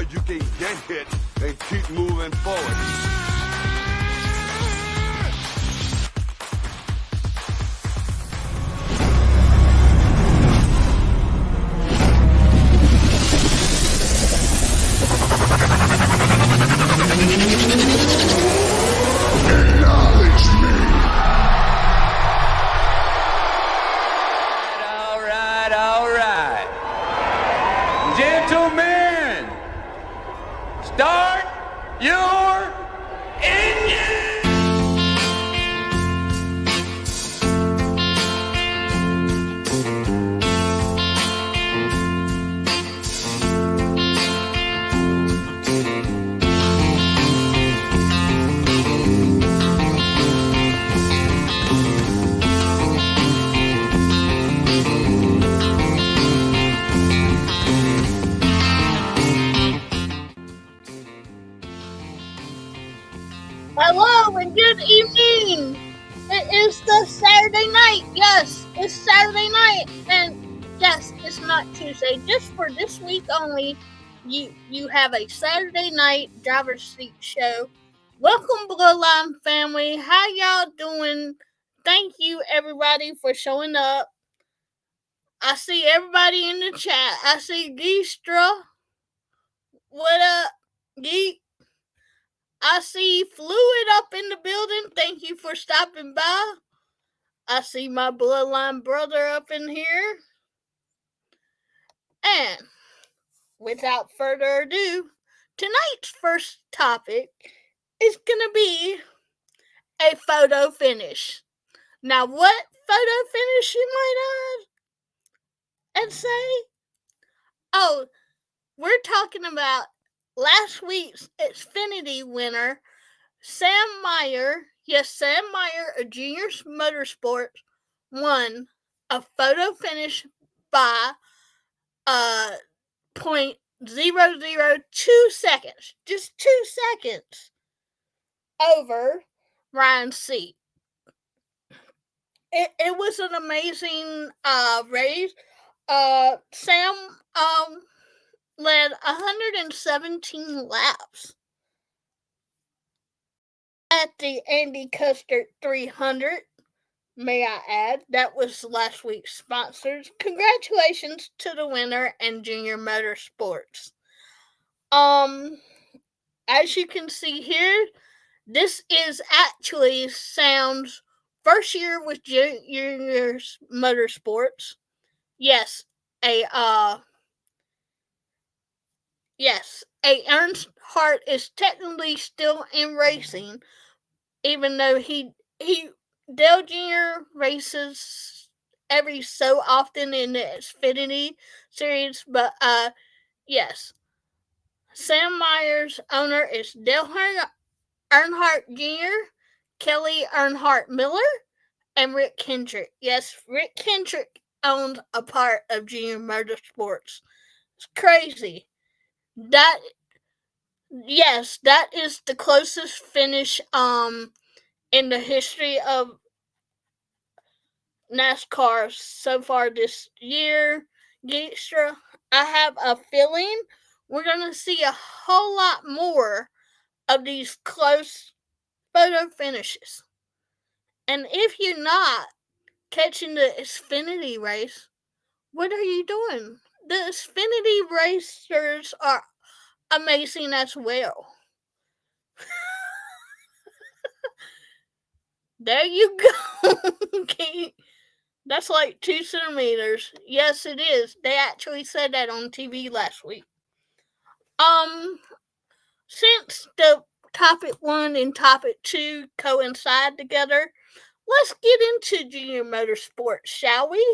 hard you can get hit and keep moving forward. Gentlemen, start your engine! Hello and good evening. It is the Saturday night. Yes, it's Saturday night, and yes, it's not Tuesday. Just for this week only, you have a Saturday night driver's seat show. Welcome, Bloodline family. How y'all doing? Thank you, everybody, for showing up. I see everybody in the chat. I see Geestra. What up, Geek? I see Fluid up in the building. Thank you for stopping by. I see my Bloodline brother up in here. And without further ado, tonight's first topic is going to be a photo finish. Now, what photo finish you might ask and say? Oh, we're talking about last week's Xfinity winner, Sam Meyer. Yes, Sam Meyer of Junior Motorsports won a photo finish by 0.002 seconds. Just 2 seconds over Ryan Seat. It was an amazing race. Sam led 117 laps at the Andy Custard 300, may I add. That was last week's sponsors. Congratulations to the winner and Junior Motorsports. As you can see here, this is actually Sam's first year with Junior Motorsports. Yes, Earnhardt is technically still in racing, even though Dale Jr. races every so often in the Xfinity series, but yes. Sam Meyer's owner is Dale Earnhardt Jr., Kelly Earnhardt Miller, and Rick Kendrick. Yes, Rick Kendrick owns a part of Junior Motorsports. It's crazy. That is the closest finish in the history of NASCAR so far this year. Geekstra, I have a feeling we're going to see a whole lot more of these close photo finishes. And if you're not catching the Xfinity race, what are you doing? The Xfinity racers are amazing as well. There you go. Okay. That's like 2 centimeters. Yes, it is. They actually said that on TV last week. Since the topic 1 and topic 2 coincide together, let's get into Junior Motorsports, shall we?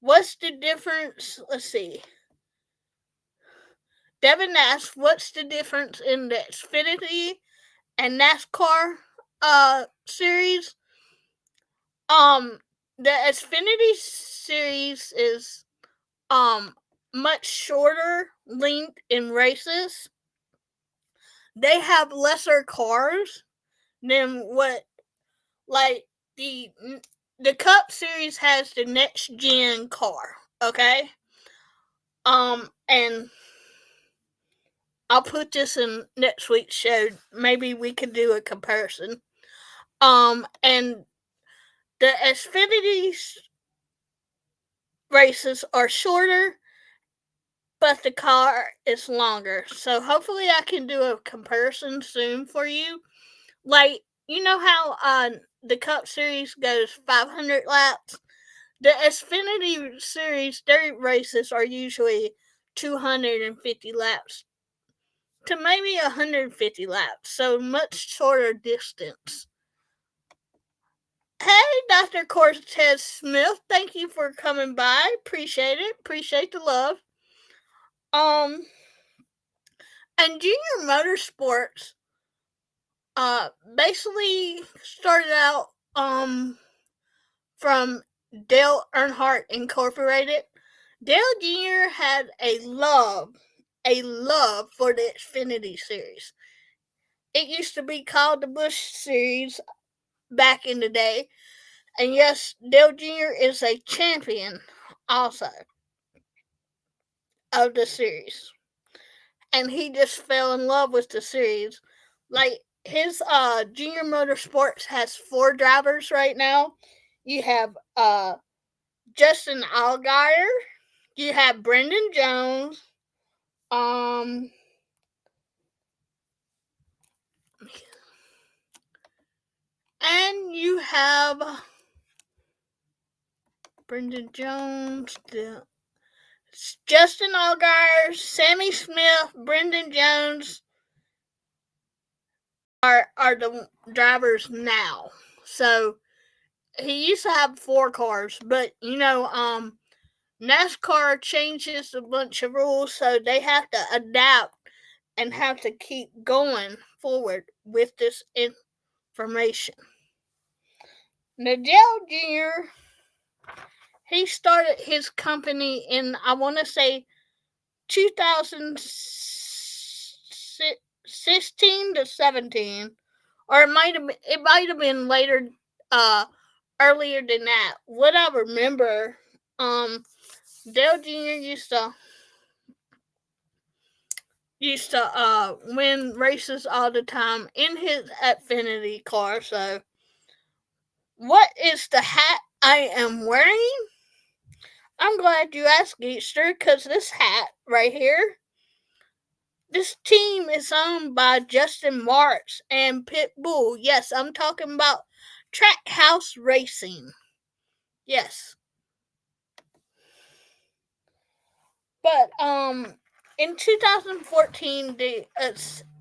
What's the difference? Let's see. Devin asked, what's the difference in the Xfinity and NASCAR series? The Xfinity series is much shorter length in races. They have lesser cars than what, like, the Cup series has the next gen car, okay? And I'll put this in next week's show. Maybe we could do a comparison. And the Xfinity races are shorter, but the car is longer. So hopefully I can do a comparison soon for you. Like, you know how the Cup Series goes 500 laps? The Xfinity Series dirt races are usually 250 laps to maybe 150 laps, so much shorter distance. Hey, Dr. Cortez Smith, thank you for coming by. Appreciate it. Appreciate the love. And Junior Motorsports basically started out from Dale Earnhardt Incorporated. Dale Jr. had a love for the Xfinity Series. It used to be called the Busch Series back in the day. And yes, Dale Jr. is a champion also of the series. And he just fell in love with the series. Like, his Junior Motorsports has 4 drivers right now. You have Justin Allgaier, you have Brendan Jones, and you have Brendan Jones, Justin Allgaier, Sammy Smith, Brendan Jones are the drivers now. So he used to have 4 cars, but NASCAR changes a bunch of rules, so they have to adapt and have to keep going forward with this information. Dale Jr., he started his company in, I want to say, 2016 to 17, or it might have been later, earlier than that. What I remember, Dale Jr. used to win races all the time in his Xfinity car. So, what is the hat I am wearing? I'm glad you asked, Geekster, because this hat right here, this team is owned by Justin Marks and Pitbull. Yes, I'm talking about Trackhouse Racing. Yes. But in 2014, the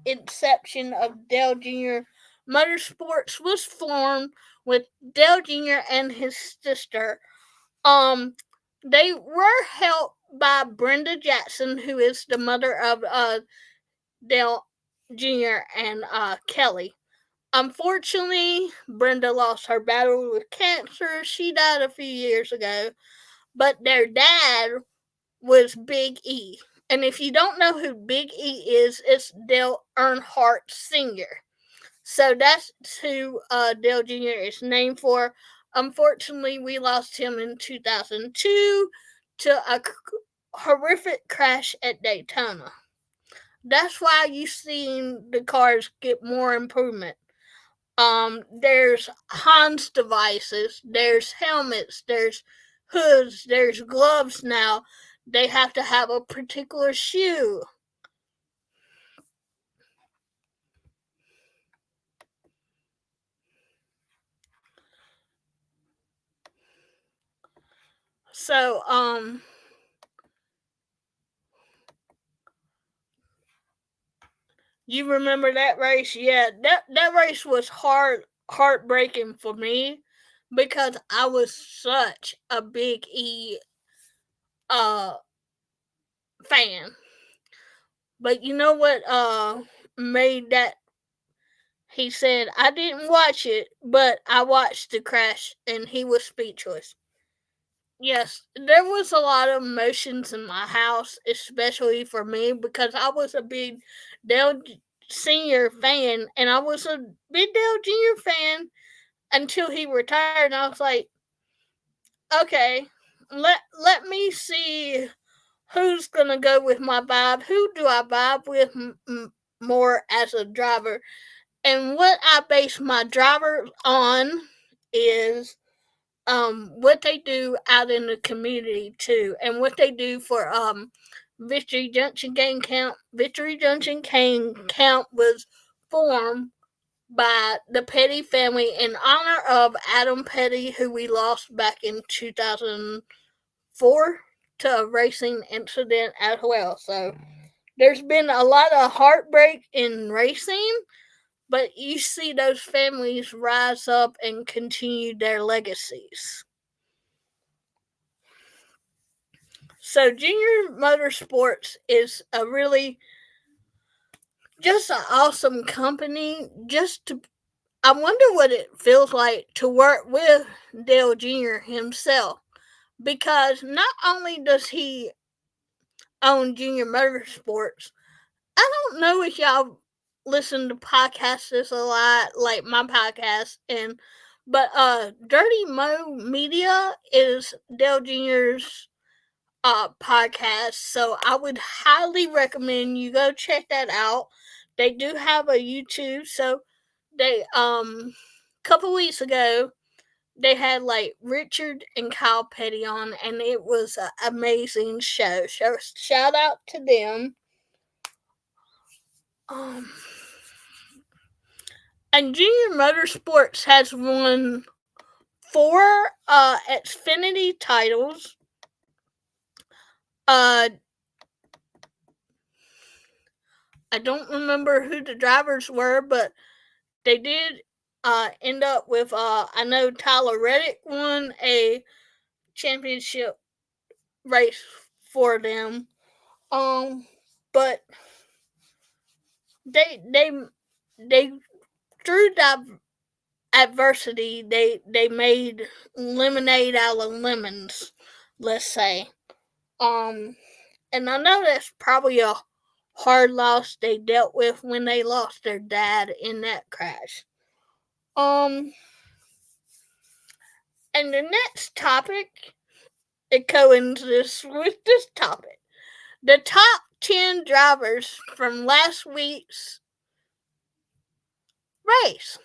inception of Dale Jr. Motorsports was formed with Dale Jr. and his sister. They were helped by Brenda Jackson, who is the mother of Dale Jr. and Kelly. Unfortunately, Brenda lost her battle with cancer. She died a few years ago. But their dad was Big E. And if you don't know who Big E is, it's Dale Earnhardt Sr. So that's who Dale Jr. is named for. Unfortunately, we lost him in 2002 to a horrific crash at Daytona. That's why you've seen the cars get more improvement. There's Hans devices, there's helmets, there's hoods, there's gloves now. They have to have a particular shoe. So, you remember that race? Yeah, that race was heartbreaking for me because I was such a Big E fan. But you know what made that? He said, I didn't watch it, but I watched the crash, and he was speechless. Yes, there was a lot of emotions in my house, especially for me, because I was a big Dale Sr. fan, and I was a big Dale Jr. fan until he retired, and I was like, okay, let me see who's gonna go with my vibe? Who do I vibe with more as a driver? And what I base my driver on is what they do out in the community too, and what they do for Victory Junction Gang Camp. Victory Junction Gang Camp was formed by the Petty family in honor of Adam Petty, who we lost back in 2004 to a racing incident as well. So there's been a lot of heartbreak in racing, but you see those families rise up and continue their legacies. So Junior Motorsports is a really just an awesome company. I wonder what it feels like to work with Dale Jr. himself, because not only does he own Junior Motorsports, I don't know if y'all listen to podcasts a lot, like my podcast, but Dirty Mo Media is Dale Jr.'s podcast, so I would highly recommend you go check that out. They do have a YouTube, so they couple weeks ago they had like Richard and Kyle Petty on, and it was an amazing show. So shout out to them. And Junior Motorsports has won 4 Xfinity titles. I don't remember who the drivers were, but they did end up with I know Tyler Reddick won a championship race for them. But they through adversity they made lemonade out of lemons, let's say. And I know that's probably a hard loss they dealt with when they lost their dad in that crash. And the next topic, it coincides with this topic. The top 10 drivers from last week's race.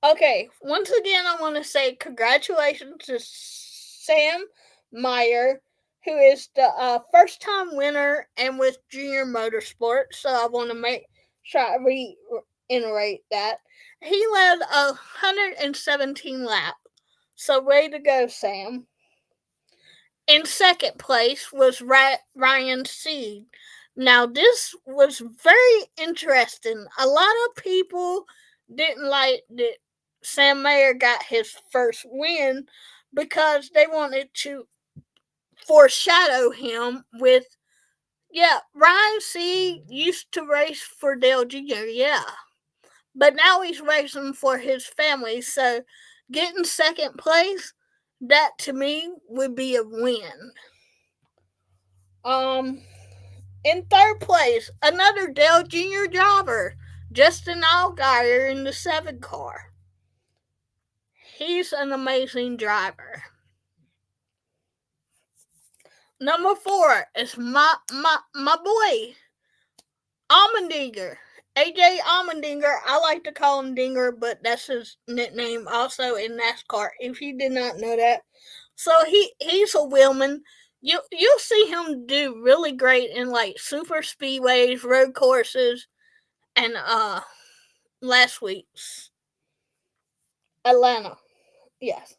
Okay, once again, I want to say congratulations to Sam Meyer, who is the first-time winner and with Junior Motorsports. So I want to make sure I reiterate that. He led 117 laps. So way to go, Sam. In second place was Ryan Seed. Now, this was very interesting. A lot of people didn't like that Sam Mayer got his first win because they wanted to foreshadow him with, Ryan Seed used to race for Dale Jr., but now he's racing for his family, so getting second place, that to me would be a win. In third place, another Dale Jr. driver, Justin Allgaier in the 7 car. He's an amazing driver. Number 4 is my boy, Allmendinger. AJ Allmendinger. I like to call him Dinger, but that's his nickname also in NASCAR, if you did not know that. So he's a wheelman. You'll see him do really great in like super speedways, road courses, and last week's Atlanta. Yes.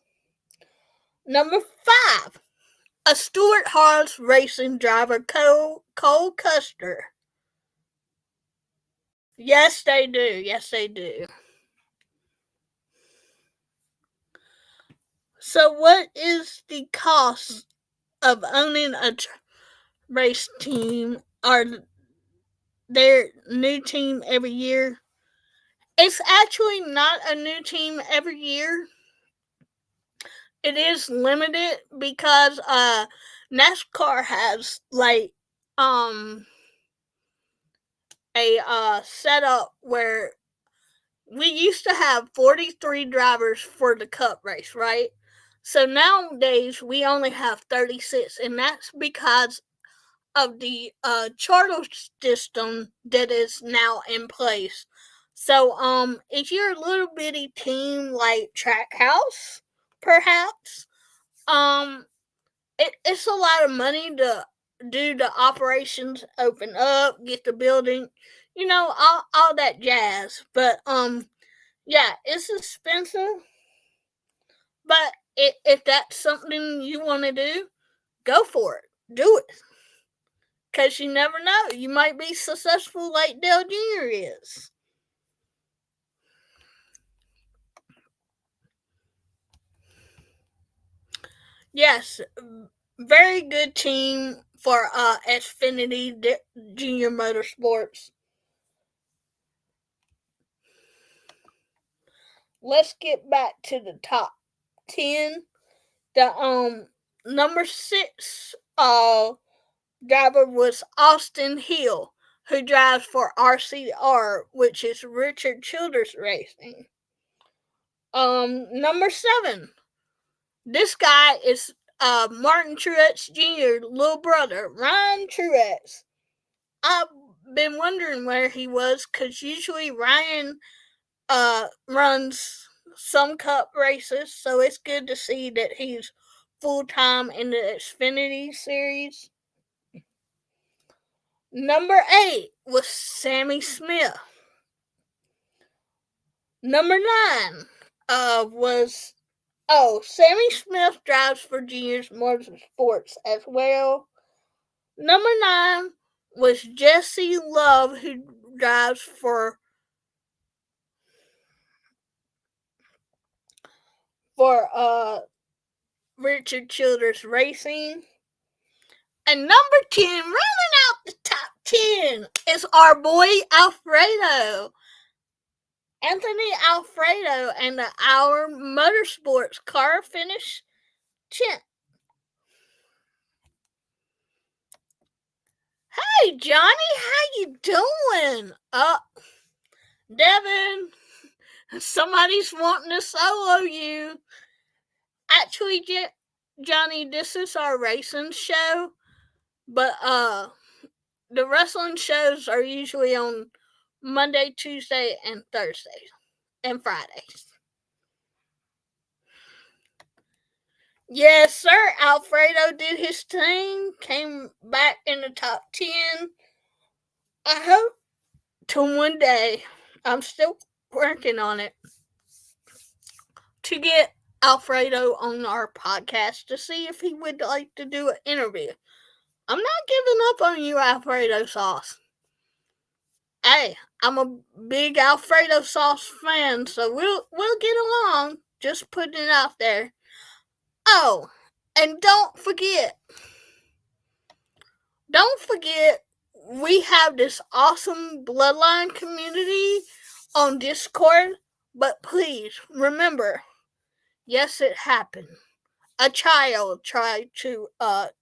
Number 5, a Stewart Haas racing driver, Cole Custer. Yes, they do. Yes, they do. So what is the cost of owning a race team or their new team every year? It's actually not a new team every year. It is limited because NASCAR has like a setup where we used to have 43 drivers for the Cup race, right? So nowadays we only have 36, and that's because of the charter system that is now in place. So if you're a little bitty team like Trackhouse, perhaps, it's a lot of money to do the operations, open up, get the building, all that jazz. But yeah, it's expensive. But if that's something you want to do, go for it. Do it. Because you never know. You might be successful like Dale Jr. is. Yes, very good team for Xfinity Junior Motorsports. Let's get back to the top 10. The number 6 driver was Austin Hill, who drives for RCR, which is Richard Childress Racing. Number 7. This guy is Martin Truex Jr. little brother, Ryan Truex. I've been wondering where he was, because usually Ryan runs some cup races, so it's good to see that he's full-time in the Xfinity series. Number 8 was Sammy Smith. Number 9 was Sammy Smith drives for Juniors Motorsports as well. Number 9 was Jesse Love, who drives for Richard Childress Racing. And number 10, rounding out the top 10, is our boy Alfredo. Anthony Alfredo and the Our Motorsports car finished 10th. Hey, Johnny, how you doing? Devin, somebody's wanting to solo you. Actually, Johnny, this is our racing show, but the wrestling shows are usually on Monday, Tuesday, and Thursdays, and Fridays. Yes, sir. Alfredo did his thing, came back in the top 10. I hope till one day, I'm still working on it, to get Alfredo on our podcast to see if he would like to do an interview. I'm not giving up on you, Alfredo sauce. Hey, I'm a big Alfredo sauce fan, so we'll get along. Just putting it out there. Oh, and don't forget, we have this awesome Bloodline community on Discord. But please remember, yes, it happened. A child tried to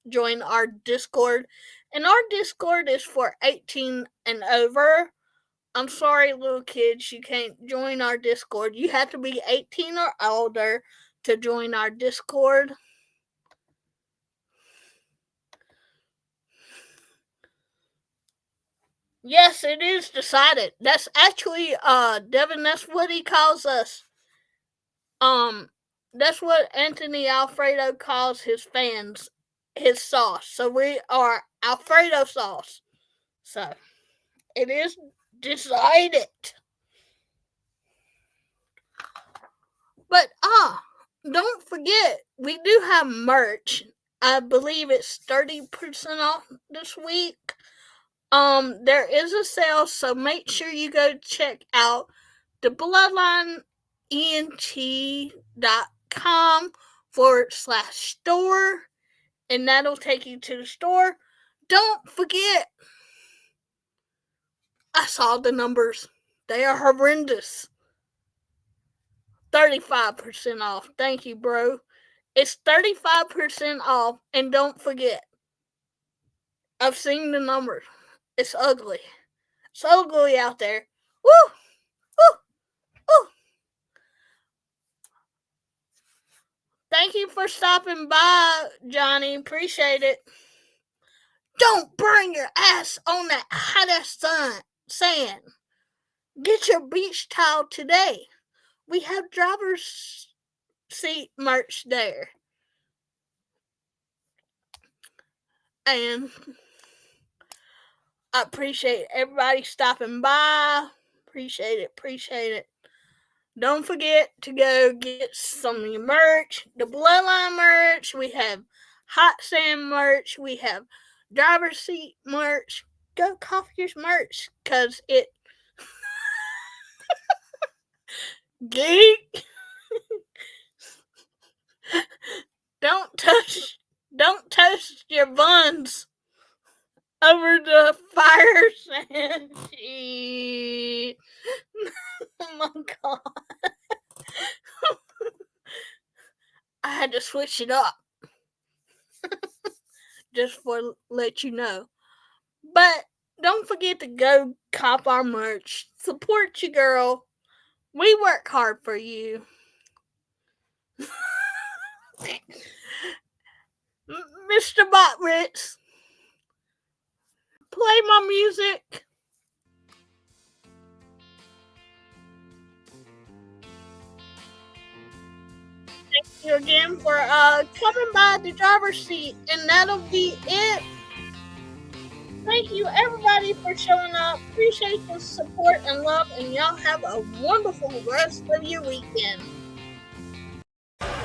join our Discord, and our Discord is for 18 and over. I'm sorry, little kids, you can't join our Discord. You have to be 18 or older to join our Discord. Yes, it is decided. That's actually Devin, that's what he calls us. That's what Anthony Alfredo calls his fans, his sauce. So we are Alfredo sauce. So it is decided. But don't forget, we do have merch. I believe it's 30% off this week. There is a sale, so make sure you go check out the bloodlineent.com/store, and that'll take you to the store. Don't forget, I saw the numbers. They are horrendous. 35% off. Thank you, bro. It's 35% off, and don't forget, I've seen the numbers. It's ugly. It's ugly out there. Woo! Woo! Woo! Thank you for stopping by, Johnny. Appreciate it. Don't burn your ass on that hot-ass sand. Get your beach towel today. We have driver's seat merch there. And I appreciate everybody stopping by. Appreciate it. Don't forget to go get some of your merch. The Bloodline merch. We have hot sand merch. We have driver's seat merch. Go cop your merch because it geek. Don't touch your buns over the fire sand. Oh my god. I had to switch it up. Just for let you know. But don't forget to go cop our merch. Support your girl. We work hard for you. Mr. Botritz, play my music. Thank you again for coming by the driver's seat, and that'll be it. Thank you everybody for showing up. Appreciate the support and love, and y'all have a wonderful rest of your weekend.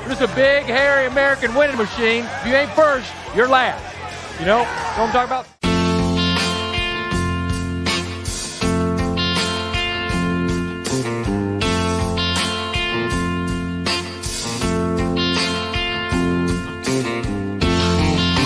This is a big, hairy American winning machine. If you ain't first, you're last. You know what I'm talking about?